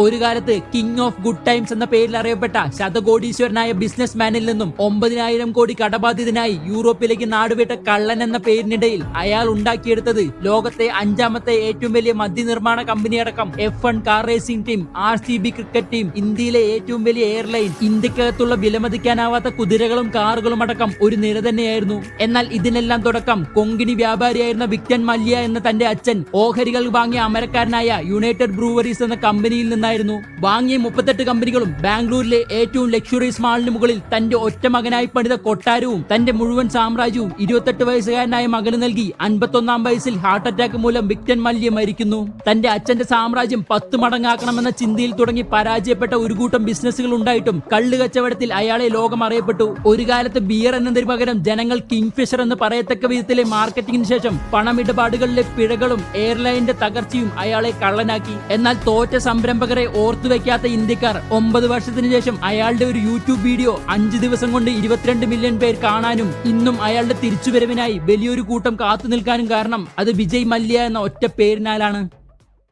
ഒരു കാലത്ത് king of good times എന്ന പേരിൽ അറിയപ്പെട്ട ശതകോടീശ്വരനായ ബിസിനസ് മാനിൽ നിന്നും 9,000 കോടി കടബാധിതനായി യൂറോപ്പിലേക്ക് നാടുവിട്ട കള്ളൻ എന്ന പേരിനിടയിൽ അയാൾ ഉണ്ടാക്കിയെടുത്തത് ലോകത്തെ 5ാമത്തെ ഏറ്റവും വലിയ മദ്യനിർമ്മാണ കമ്പനിയടക്കം F1 car racing team, RCB cricket team, ഇന്ത്യയിലെ ഏറ്റവും വലിയ എയർലൈൻ, ഇന്ത്യക്കകത്തുള്ള വിലമതിക്കാനാവാത്ത കുതിരകളും കാറുകളും അടക്കം ഒരു നിര തന്നെയായിരുന്നു. എന്നാൽ ഇതിനെല്ലാം തുടക്കം കൊങ്കിണി വ്യാപാരിയായിരുന്ന വിക്ടർ മല്യ എന്ന തന്റെ അച്ഛൻ ഓഹരികൾ വാങ്ങിയ അമരക്കാരനായ യുണൈറ്റഡ് ബ്രൂവറീസ് എന്ന കമ്പനിയിൽ നിന്നായിരുന്നു. വാങ്ങിയ 38 കമ്പനികളും ബാംഗ്ലൂരിലെ ഏറ്റവും ലക്ഷറീസ് മാളിന് മുകളിൽ തന്റെ ഒറ്റ മകനായി പണിത കൊട്ടാരവും തന്റെ മുഴുവൻ സാമ്രാജ്യവും 28 വയസ്സുകാരനായ മകന് നൽകി 51ാം വയസ്സിൽ ഹാർട്ട് അറ്റാക്ക് മൂലം വിക്ടർ മല്യ മരിക്കുന്നു. തന്റെ അച്ഛന്റെ സാമ്രാജ്യം 10 മടങ്ങാക്കണമെന്ന ചിന്തയിൽ തുടങ്ങി പരാജയപ്പെട്ട ഒരു കൂട്ടം ബിസിനസ്സുകൾ ഉണ്ടായിട്ടും കള്ള് കച്ചവടത്തിൽ അയാളെ ലോകം അറിയപ്പെട്ടു. ഒരു കാലത്ത് ബിയർ എന്നതിന് പകരം ജനങ്ങൾ കിങ് ഫിഷർ എന്ന് പറയത്തക്ക വിധത്തിലെ മാർക്കറ്റിംഗിന് ശേഷം പണമിടപാടുകളിലെ പിഴകളും എയർലൈനിന്റെ തകർച്ചയും അയാളെ കള്ളനാക്കി. എന്നാൽ തോറ്റ സംരംഭകരെ ഓർത്തുവെക്കാത്ത ഇന്ത്യക്കാർ 9 വർഷത്തിന് ശേഷം അയാളുടെ ഒരു യൂട്യൂബ് വീഡിയോ 5 ദിവസം കൊണ്ട് 22 മില്യൺ പേർ കാണാനും ഇന്നും അയാളുടെ തിരിച്ചുവരവിനായി വലിയൊരു കൂട്ടം കാത്തു നിൽക്കാനും കാരണം അത് വിജയ് മല്യ എന്ന ഒറ്റ പേരിനാലാണ്.